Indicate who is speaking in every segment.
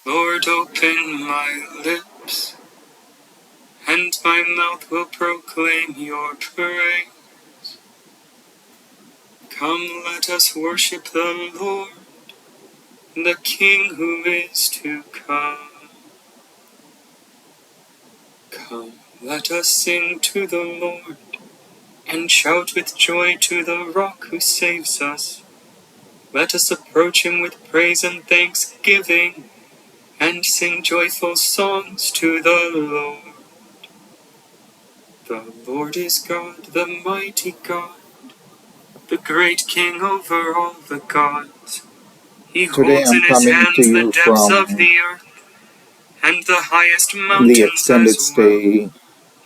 Speaker 1: Lord, open my lips, and my mouth will proclaim your praise. Come, let us worship the Lord, the King who is to come. Come, let us sing to the Lord, and shout with joy to the Rock who saves us. Let us approach him with praise and thanksgiving, and sing joyful songs to the Lord. The Lord is God, the mighty God, the great King over all the gods. He
Speaker 2: Today
Speaker 1: holds
Speaker 2: I'm
Speaker 1: in his
Speaker 2: coming to
Speaker 1: hands the
Speaker 2: you
Speaker 1: depths
Speaker 2: from
Speaker 1: of the earth, and the highest
Speaker 2: the
Speaker 1: mountains
Speaker 2: extended
Speaker 1: as well.
Speaker 2: stay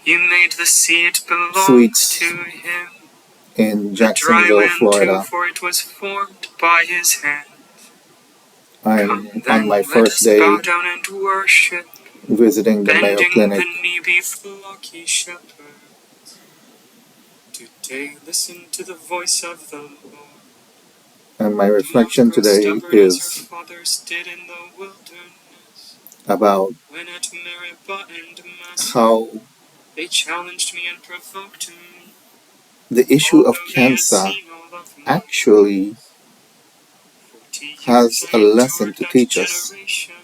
Speaker 1: You made the sea, it belongs
Speaker 2: suites
Speaker 1: to him.
Speaker 2: in
Speaker 1: The dry
Speaker 2: Jacksonville,
Speaker 1: land too,
Speaker 2: Florida.
Speaker 1: for it was formed by his hand.
Speaker 2: I'm on my first day
Speaker 1: bow down and worship,
Speaker 2: visiting the Mayo
Speaker 1: bending
Speaker 2: Clinic.
Speaker 1: the knee before lucky shepherds. Today listen to the voice of the Lord.
Speaker 2: And my
Speaker 1: Do not
Speaker 2: reflection
Speaker 1: grow
Speaker 2: today
Speaker 1: stubborn as our
Speaker 2: is
Speaker 1: fathers did in the wilderness,
Speaker 2: about
Speaker 1: when at Meribah and Massah
Speaker 2: how
Speaker 1: they challenged me and provoked me,
Speaker 2: the issue of
Speaker 1: although they had
Speaker 2: cancer
Speaker 1: seen all of me.
Speaker 2: actually
Speaker 1: 40 years
Speaker 2: has a
Speaker 1: I
Speaker 2: lesson
Speaker 1: endured
Speaker 2: to
Speaker 1: that
Speaker 2: teach us,
Speaker 1: generation.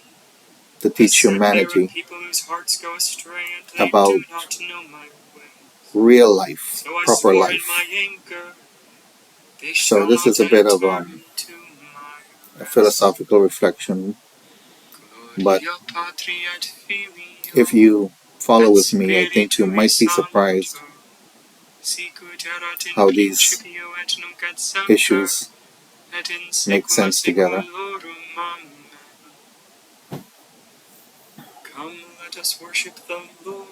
Speaker 2: to
Speaker 1: I
Speaker 2: teach
Speaker 1: said, there are
Speaker 2: humanity
Speaker 1: people whose hearts go astray, and they
Speaker 2: about
Speaker 1: do not know my ways.
Speaker 2: real life,
Speaker 1: So I
Speaker 2: proper
Speaker 1: swore in
Speaker 2: life.
Speaker 1: my anger, they
Speaker 2: So
Speaker 1: shall
Speaker 2: this
Speaker 1: not
Speaker 2: is a bit of
Speaker 1: enter into my
Speaker 2: a
Speaker 1: rest.
Speaker 2: philosophical reflection, but
Speaker 1: Gloria Patri et Filio
Speaker 2: if you follow
Speaker 1: et
Speaker 2: with me, I think you
Speaker 1: Spiritui
Speaker 2: might be surprised
Speaker 1: Sancto, sicut erat in
Speaker 2: how these
Speaker 1: principio et nunc et semper,
Speaker 2: issues
Speaker 1: et in
Speaker 2: make
Speaker 1: saecula
Speaker 2: sense together.
Speaker 1: saeculorum. Amen. Come, let us worship the Lord,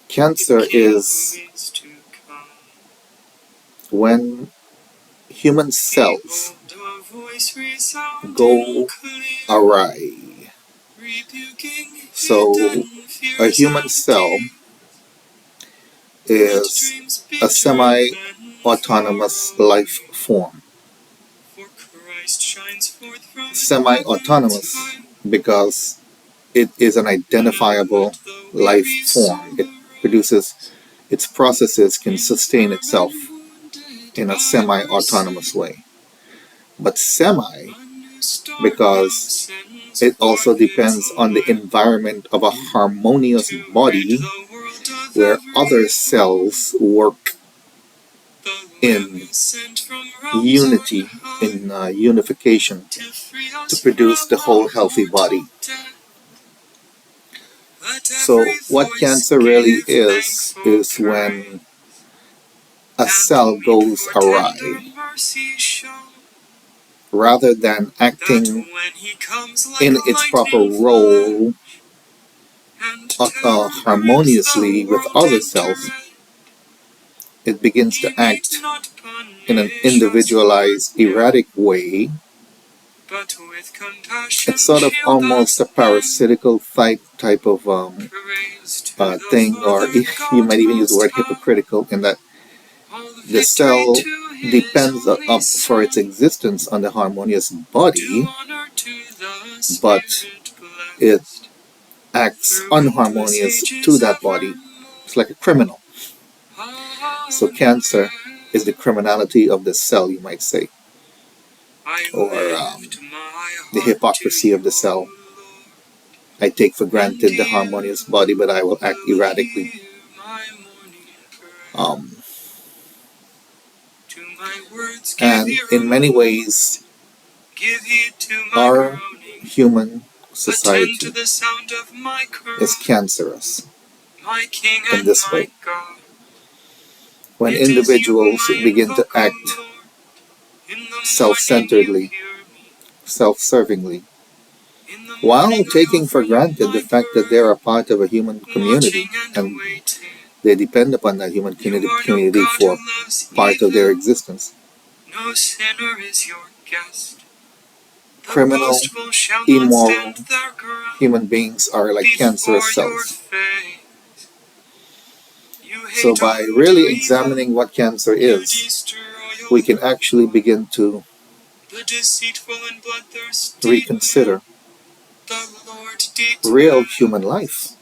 Speaker 2: Cancer
Speaker 1: the King who
Speaker 2: is
Speaker 1: is to come.
Speaker 2: when human cells
Speaker 1: Behold, a voice resounding
Speaker 2: go
Speaker 1: clear,
Speaker 2: awry.
Speaker 1: rebuking
Speaker 2: So
Speaker 1: hidden
Speaker 2: a
Speaker 1: fears
Speaker 2: human
Speaker 1: and
Speaker 2: cell
Speaker 1: deeds. Let
Speaker 2: is
Speaker 1: dreams be
Speaker 2: a
Speaker 1: driven
Speaker 2: semi-autonomous
Speaker 1: far
Speaker 2: life
Speaker 1: away,
Speaker 2: form.
Speaker 1: for Christ shines forth from
Speaker 2: Semi-autonomous
Speaker 1: heaven to
Speaker 2: because it is an
Speaker 1: do not
Speaker 2: identifiable
Speaker 1: let the
Speaker 2: life
Speaker 1: weary
Speaker 2: form.
Speaker 1: soul
Speaker 2: It
Speaker 1: arise.
Speaker 2: produces, its processes can sustain
Speaker 1: Infirm
Speaker 2: itself
Speaker 1: and wounded
Speaker 2: in a
Speaker 1: by
Speaker 2: semi-autonomous
Speaker 1: mercy,
Speaker 2: way. But semi,
Speaker 1: a new start now
Speaker 2: because
Speaker 1: sends
Speaker 2: it also
Speaker 1: forth its
Speaker 2: depends on the
Speaker 1: light
Speaker 2: environment of a harmonious
Speaker 1: to rid
Speaker 2: body
Speaker 1: the world of
Speaker 2: where other
Speaker 1: every foe.
Speaker 2: cells work
Speaker 1: The Lamb
Speaker 2: in
Speaker 1: is sent from realms on
Speaker 2: unity,
Speaker 1: high
Speaker 2: in unification,
Speaker 1: to free
Speaker 2: to
Speaker 1: us
Speaker 2: produce
Speaker 1: from
Speaker 2: the whole
Speaker 1: all
Speaker 2: healthy body.
Speaker 1: mortal death. Let
Speaker 2: So
Speaker 1: every
Speaker 2: what
Speaker 1: voice
Speaker 2: cancer really
Speaker 1: give thankful
Speaker 2: is when
Speaker 1: praise,
Speaker 2: a
Speaker 1: and the
Speaker 2: cell
Speaker 1: meek
Speaker 2: goes
Speaker 1: for tender
Speaker 2: awry.
Speaker 1: mercy show,
Speaker 2: Rather than
Speaker 1: that
Speaker 2: acting
Speaker 1: when he comes like
Speaker 2: in
Speaker 1: a
Speaker 2: its proper
Speaker 1: lightning
Speaker 2: role
Speaker 1: flash, and terror grips
Speaker 2: harmoniously
Speaker 1: the
Speaker 2: with
Speaker 1: world
Speaker 2: other
Speaker 1: in
Speaker 2: cells,
Speaker 1: dread,
Speaker 2: it begins
Speaker 1: he
Speaker 2: to
Speaker 1: need
Speaker 2: act
Speaker 1: not
Speaker 2: in an
Speaker 1: punish us for
Speaker 2: individualized,
Speaker 1: guilt,
Speaker 2: erratic way.
Speaker 1: but with compassion
Speaker 2: It's sort of
Speaker 1: shield
Speaker 2: almost
Speaker 1: us
Speaker 2: a
Speaker 1: then.
Speaker 2: parasitical type of
Speaker 1: Praise to the
Speaker 2: thing, or
Speaker 1: Father
Speaker 2: you
Speaker 1: God
Speaker 2: might even use the
Speaker 1: most
Speaker 2: word
Speaker 1: high,
Speaker 2: hypocritical, in that
Speaker 1: all
Speaker 2: the
Speaker 1: victory
Speaker 2: cell
Speaker 1: to his
Speaker 2: depends
Speaker 1: only
Speaker 2: for its
Speaker 1: Son.
Speaker 2: existence on the harmonious
Speaker 1: Do
Speaker 2: body,
Speaker 1: honor to the
Speaker 2: but
Speaker 1: Spirit
Speaker 2: it
Speaker 1: blessed,
Speaker 2: acts
Speaker 1: through endless
Speaker 2: unharmonious to
Speaker 1: ages
Speaker 2: that body.
Speaker 1: evermore.
Speaker 2: It's like a criminal. So
Speaker 1: Amen.
Speaker 2: cancer is the criminality of the cell, you might say,
Speaker 1: I
Speaker 2: or
Speaker 1: lift my
Speaker 2: the
Speaker 1: heart to
Speaker 2: hypocrisy
Speaker 1: you,
Speaker 2: of the
Speaker 1: O
Speaker 2: cell.
Speaker 1: Lord,
Speaker 2: I take for
Speaker 1: and
Speaker 2: granted the
Speaker 1: you
Speaker 2: harmonious body, but I will act
Speaker 1: will
Speaker 2: erratically.
Speaker 1: hear my morning prayer.
Speaker 2: Um,
Speaker 1: To my words give
Speaker 2: and
Speaker 1: ear,
Speaker 2: in
Speaker 1: O
Speaker 2: many
Speaker 1: Lord,
Speaker 2: ways,
Speaker 1: give heed to my
Speaker 2: our
Speaker 1: groaning.
Speaker 2: human
Speaker 1: Attend to
Speaker 2: society
Speaker 1: the sound of my
Speaker 2: is
Speaker 1: cry,
Speaker 2: cancerous
Speaker 1: my King
Speaker 2: in
Speaker 1: and
Speaker 2: this
Speaker 1: my
Speaker 2: way.
Speaker 1: God.
Speaker 2: When
Speaker 1: It is you whom
Speaker 2: individuals
Speaker 1: I
Speaker 2: begin to
Speaker 1: invoke, O
Speaker 2: act
Speaker 1: Lord. In the morning you
Speaker 2: self-centeredly,
Speaker 1: hear me.
Speaker 2: self-servingly,
Speaker 1: In the
Speaker 2: while
Speaker 1: morning I
Speaker 2: taking
Speaker 1: offer
Speaker 2: for
Speaker 1: you
Speaker 2: granted the
Speaker 1: my
Speaker 2: fact that they're
Speaker 1: prayer,
Speaker 2: a part of a human community
Speaker 1: watching and
Speaker 2: and
Speaker 1: waiting.
Speaker 2: they depend upon that human
Speaker 1: You are no
Speaker 2: community
Speaker 1: God who
Speaker 2: for
Speaker 1: loves
Speaker 2: part of their
Speaker 1: evil.
Speaker 2: existence.
Speaker 1: No sinner is your guest. The
Speaker 2: Criminal,
Speaker 1: boastful shall not
Speaker 2: immoral
Speaker 1: stand their ground
Speaker 2: human beings are like
Speaker 1: before
Speaker 2: cancerous
Speaker 1: your
Speaker 2: cells.
Speaker 1: face. You
Speaker 2: So
Speaker 1: hate all
Speaker 2: by
Speaker 1: who do
Speaker 2: really
Speaker 1: evil.
Speaker 2: examining what cancer
Speaker 1: You
Speaker 2: is,
Speaker 1: destroy all
Speaker 2: we can
Speaker 1: who
Speaker 2: actually
Speaker 1: war.
Speaker 2: begin to
Speaker 1: The deceitful and bloodthirsty man,
Speaker 2: reconsider
Speaker 1: the
Speaker 2: real human life.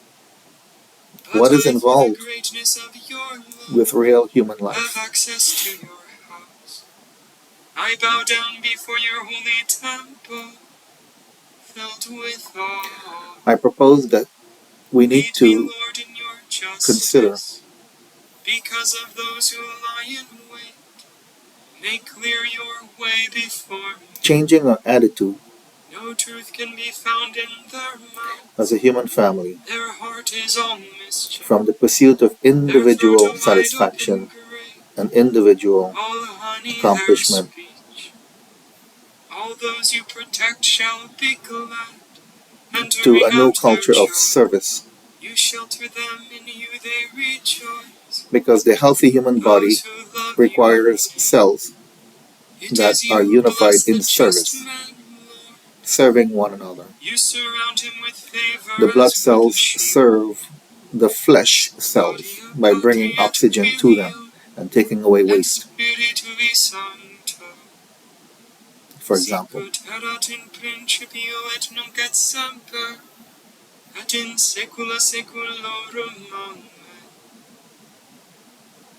Speaker 2: What is involved with real human life?
Speaker 1: I bow down before your holy temple, filled with awe.
Speaker 2: I propose that we need to consider
Speaker 1: because of those who lie in wait. Make clear your way before me.
Speaker 2: changing our attitude
Speaker 1: No truth can be found in their mouth.
Speaker 2: as a human family
Speaker 1: Their heart is all mischief.
Speaker 2: from the pursuit of individual satisfaction and individual accomplishment
Speaker 1: all those you protect shall be glad,
Speaker 2: to a new culture of service.
Speaker 1: You shelter them, in you they rejoice.
Speaker 2: Because the healthy human body requires cells that are unified in service, serving one another.
Speaker 1: You surround him with favor.
Speaker 2: The blood cells serve the flesh cells by bringing oxygen to them and taking away waste. For example,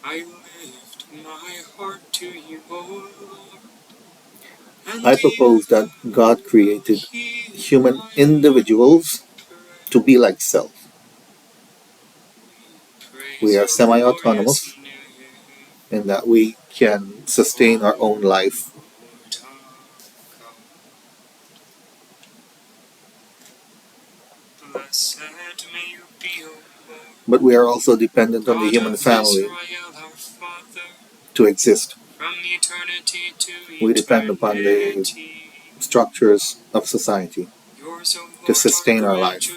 Speaker 1: I lift my heart to you, O Lord.
Speaker 2: I propose that God created human individuals to be like self. We are semi-autonomous in that we can sustain our own life. But we are also dependent on the human family to exist. We depend upon the structures of society to sustain our life.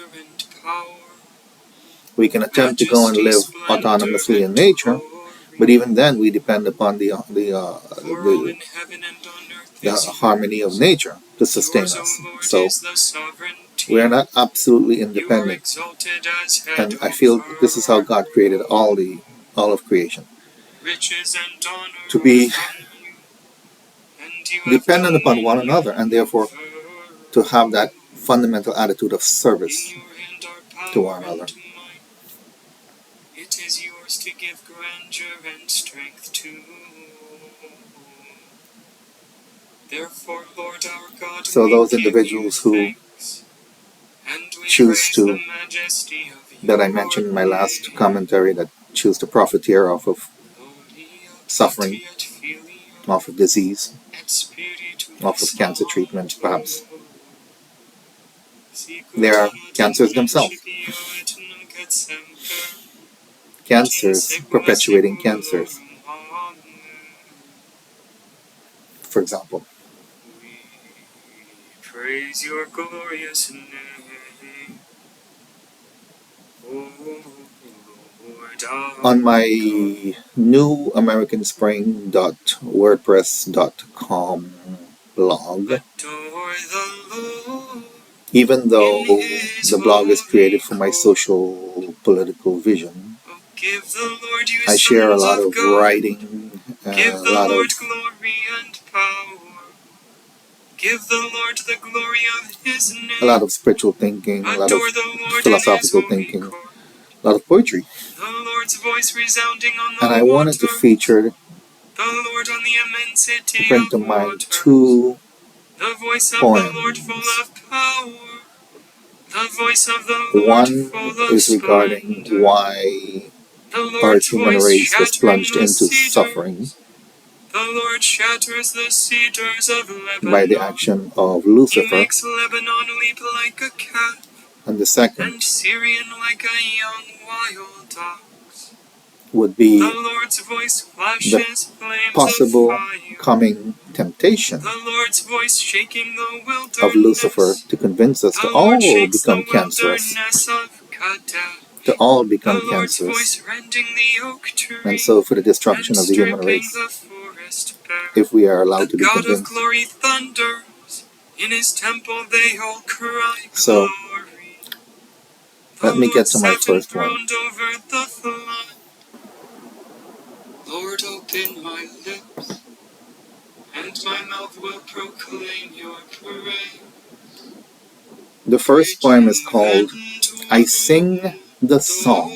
Speaker 2: We can attempt to go and live autonomously in nature, but even then we depend upon the harmony of nature to sustain us. So we are not absolutely independent. And I feel this is how God created all of creation. To be dependent upon one another, and therefore to have that fundamental attitude of service to one another.
Speaker 1: It is yours to give grandeur and strength to. Therefore, Lord our God,
Speaker 2: so those individuals who choose to, that I mentioned in my last commentary, that choose to profiteer off of suffering, off of disease, off of cancer treatment, perhaps. They are cancers themselves. Cancers perpetuating cancers. For example.
Speaker 1: Praise your glorious name, O Lord.
Speaker 2: On my new AmericanSpring.wordpress.com blog, even though the blog is created for my social political vision, I share a lot of writing, a lot of
Speaker 1: give the Lord the glory of his name.
Speaker 2: A lot of spiritual thinking, a lot of philosophical thinking, a lot of poetry.
Speaker 1: The Lord's voice resounding on the
Speaker 2: and I wanted to feature,
Speaker 1: the Lord on the immensity
Speaker 2: bring to mind two
Speaker 1: the voice of
Speaker 2: poems.
Speaker 1: The Lord full of power. The voice of the Lord
Speaker 2: One
Speaker 1: full of
Speaker 2: is regarding
Speaker 1: splendor.
Speaker 2: why our human race was plunged into suffering
Speaker 1: The Lord shatters the cedars of Lebanon.
Speaker 2: by the action of
Speaker 1: He
Speaker 2: Lucifer.
Speaker 1: makes Lebanon leap like a cat,
Speaker 2: And the second
Speaker 1: and Syrian like a young wild ox.
Speaker 2: would be
Speaker 1: The Lord's voice flashes flames
Speaker 2: possible
Speaker 1: of fire.
Speaker 2: coming temptation
Speaker 1: The Lord's voice shaking the wilderness.
Speaker 2: of Lucifer to convince us to all become cancerous. To all become cancerous. And so for the destruction of the human race, if we are allowed to be convinced.
Speaker 1: In his temple they all cry
Speaker 2: So, let me get to my first one.
Speaker 1: Lord, open my lips, and my mouth will proclaim your praise.
Speaker 2: The first poem is called I Sing the Song.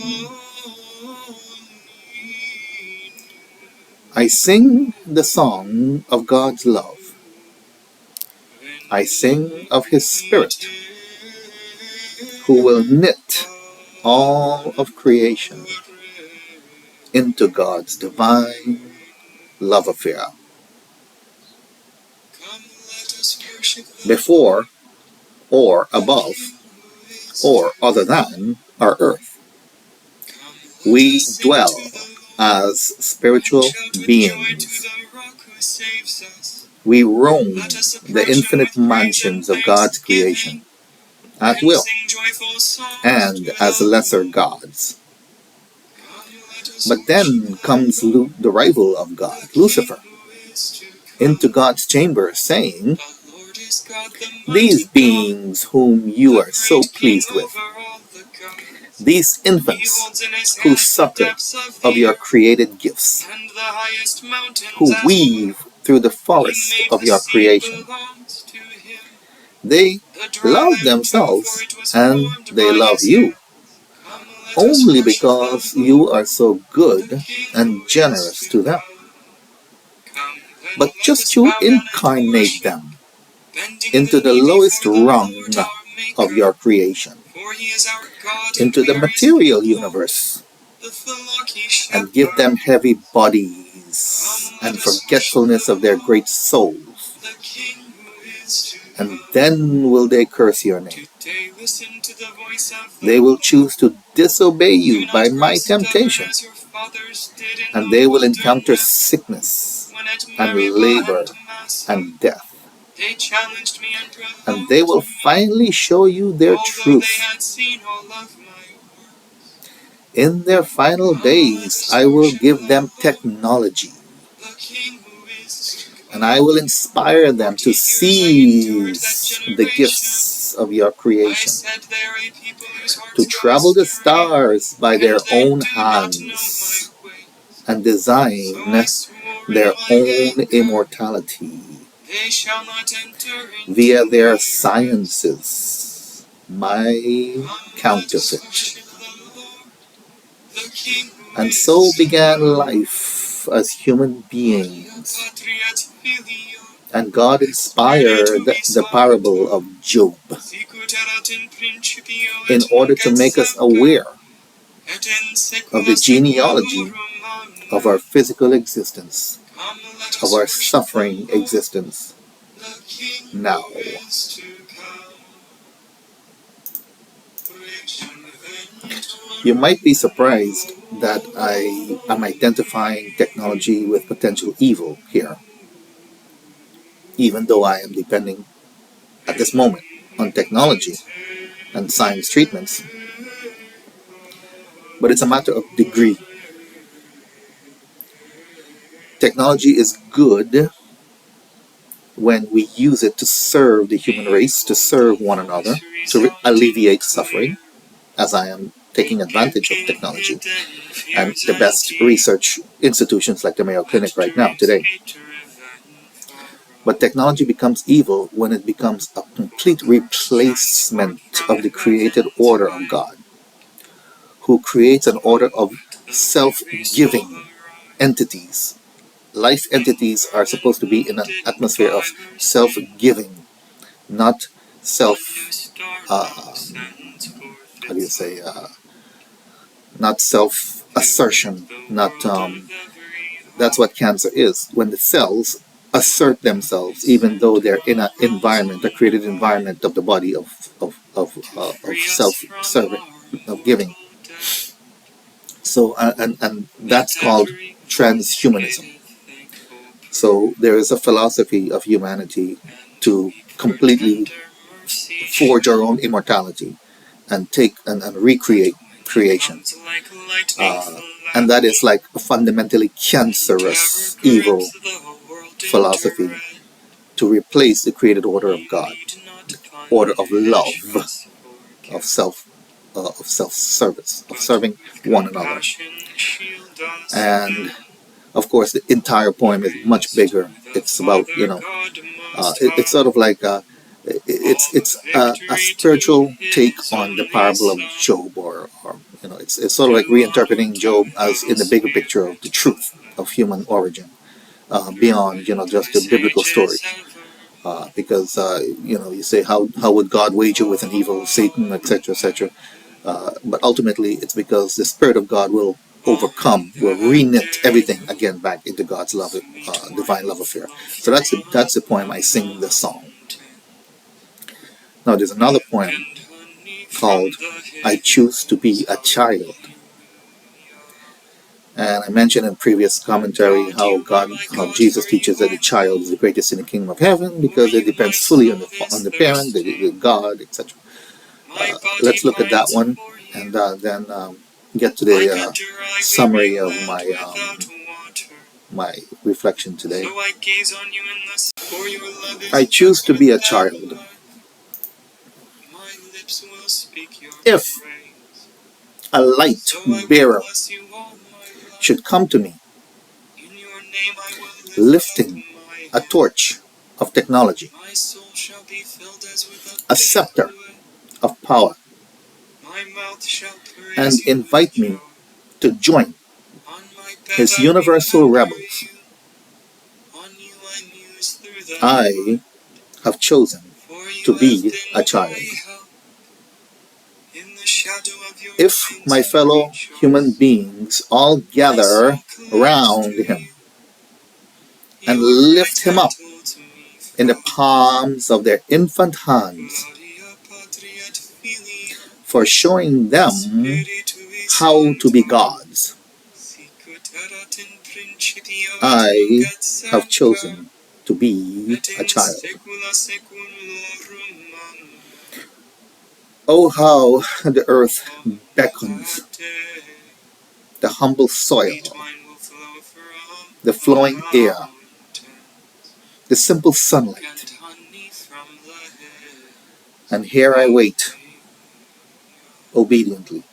Speaker 2: I sing the song of God's love. I sing of His Spirit, who will knit all of creation into God's divine love affair. Before, or above, or other than our earth, we dwell as spiritual beings. We roam the infinite mansions of God's creation at will and as lesser gods. But then comes the rival of God, Lucifer, into God's chamber, saying, "These beings whom you are so pleased with, these infants who succor of your created gifts, who weave through the forest of your creation, they love themselves and they love you, only because you are so good and generous to them. But just to incarnate them into the lowest rung of your creation, into the material universe, and give them heavy bodies and forgetfulness of their great souls. And then will they curse your name. They will choose to disobey you by my temptation, and they will encounter sickness and labor and death. And they will finally show you their truth. In their final days, I will give them technology, and I will inspire them to seize the gifts of your creation, to travel the stars by their own hands, and design their own immortality via their sciences, my counterfeit. And so began life as human beings. And God inspired the parable of Job in order to make us aware of the genealogy of our physical existence, of our suffering existence now. You might be surprised that I am identifying technology with potential evil here, even though I am depending at this moment on technology and science treatments. But it's a matter of degree. Technology is good when we use it to serve the human race, to serve one another, to alleviate suffering, as I am taking advantage of technology and the best research institutions like the Mayo Clinic right now, today. But technology becomes evil when it becomes a complete replacement of the created order of God, who creates an order of self-giving entities. Life entities are supposed to be in an atmosphere of self-giving, not self, how do you say, not self-assertion, not, that's what cancer is, when the cells assert themselves, even though they're in an environment, a created environment of the body of self-serving, of giving. So, and that's called transhumanism. So there is a philosophy of humanity to completely forge our own immortality and take and recreate creation. And that is like a fundamentally cancerous, evil philosophy to replace the created order of God, the order of love, of self-service, of serving one another. And of course, the entire poem is much bigger. It's about, it's sort of like It's a spiritual take on the parable of Job, or it's sort of like reinterpreting Job as in the bigger picture of the truth of human origin, beyond just the biblical stories. Because you say how would God wager with an evil Satan, etc., etc. But ultimately, it's because the Spirit of God will will reknit everything again back into God's love, divine love affair. So that's the poem I sing in this song. Now there's another poem called "I Choose to Be a Child." And I mentioned in previous commentary how Jesus teaches that the child is the greatest in the kingdom of heaven because it depends fully on the parent, the God, etc. Let's look at that one, and then get to the summary of my reflection today. I choose to be a child. If a light bearer should come to me, lifting a torch of technology, a scepter of power, and invite me to join his universal rebels, I have chosen to be a child. If my fellow human beings all gather around him and lift him up in the palms of their infant hands, for showing them how to be gods, I have chosen to be a child. Oh, how the earth beckons, the humble soil, the flowing air, the simple sunlight. And here I wait, obediently,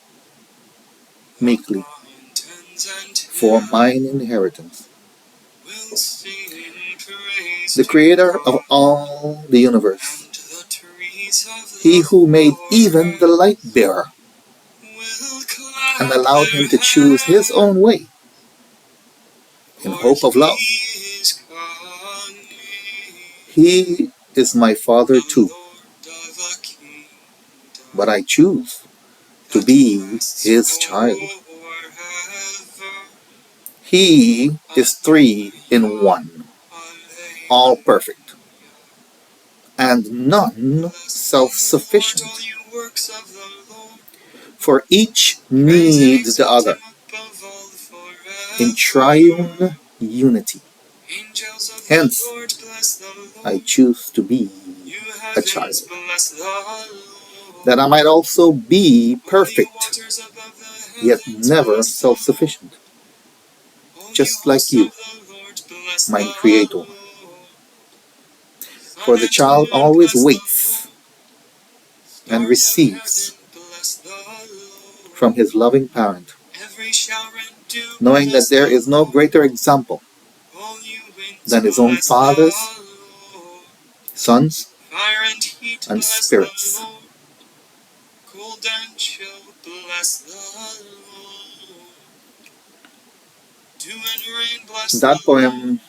Speaker 2: meekly, for mine inheritance. The creator of all the universe, he who made even the light bearer and allowed him to choose his own way in hope of love. He is my father too, but I choose to be his child. He is three in one, all perfect, and none self-sufficient. For each needs the other in triune unity. Hence, I choose to be a child, that I might also be perfect, yet never self-sufficient, just like you, my Creator. For the child always waits and receives from his loving parent, knowing that there is no greater example than his own fathers, sons, and spirits. That poem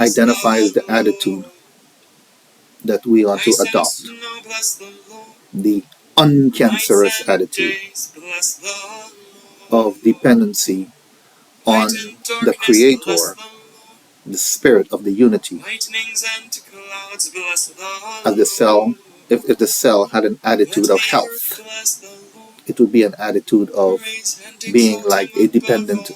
Speaker 2: identifies the attitude that we ought to adopt, the uncancerous attitude of dependency on the Creator, the Spirit of the unity. As the cell, if the cell had an attitude of health, it would be an attitude of being like a dependent,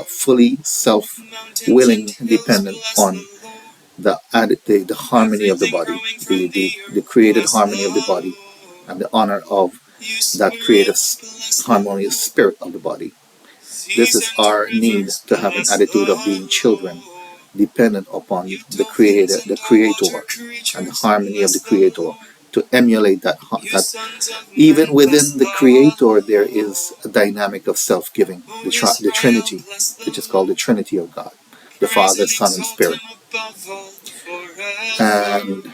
Speaker 2: fully self-willing dependent on the harmony of the body, the created harmony of the body, and the honor of that creative harmonious spirit of the body. This is our need to have an attitude of being children, dependent upon the Creator, and the harmony of the Creator, to emulate that even within the Creator there is a dynamic of self-giving, the Trinity, which is called the Trinity of God. the Father, Son, and Spirit. And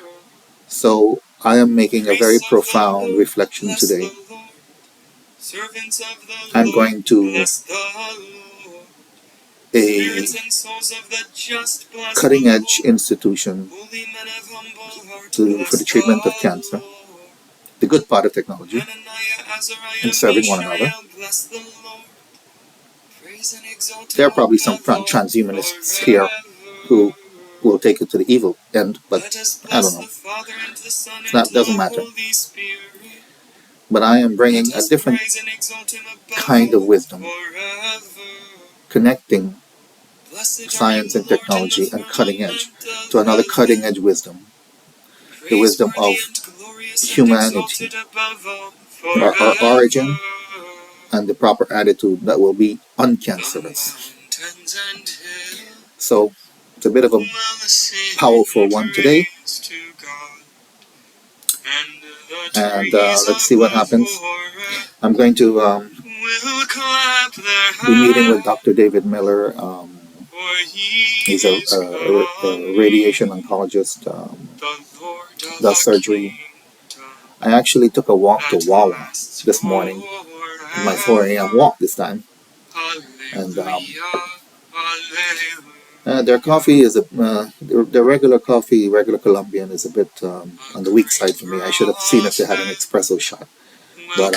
Speaker 2: so I am making a very profound reflection today. I'm going to a cutting-edge institution for the treatment of cancer, the good part of technology, and serving one another. There are probably some transhumanists here who will take it to the evil end, but I don't know. That doesn't matter. But I am bringing a different kind of wisdom, connecting science and technology and cutting edge to another cutting edge wisdom, the wisdom of humanity, our origin, and the proper attitude that will be uncancerous. So it's a bit of a powerful one today, and let's see what happens. I'm going to be meeting with Dr. David Miller. He's a radiation oncologist, does surgery. I actually took a walk to Wawa this morning, my 4 a.m. walk this time, and their coffee is their regular coffee, regular Colombian, is a bit on the weak side for me. I should have seen if they had an espresso shot. But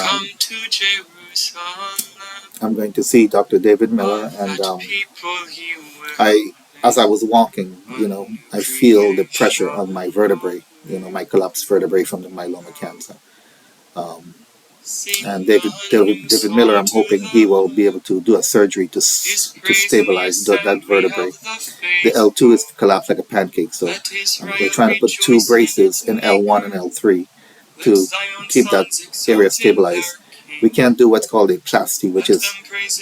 Speaker 2: I'm going to see Dr. David Miller, and as I was walking, I feel the pressure on my vertebrae, my collapsed vertebrae from the myeloma cancer. And David Miller, I'm hoping he will be able to do a surgery to stabilize that vertebrae. The L2 is collapsed like a pancake, so we're trying to put 2 braces in L1 and L3 to keep that area stabilized. We can't do what's called a plasty, which is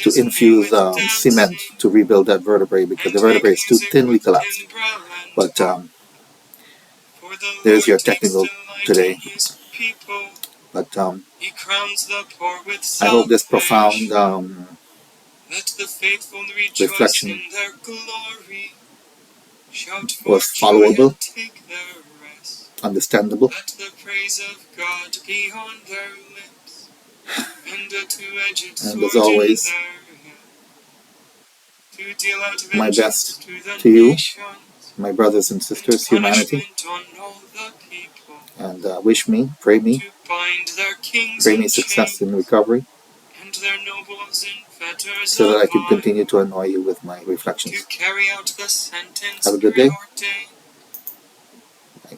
Speaker 2: to infuse cement to rebuild that vertebrae because the vertebrae is too thinly collapsed. But there's your technical today. But I hope this profound reflection was followable, understandable, and as always, my best to you, my brothers and sisters, humanity, and pray me success in recovery, so that I can continue to annoy you with my reflections. Have a good day.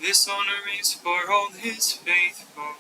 Speaker 2: This honor is for all his faithful.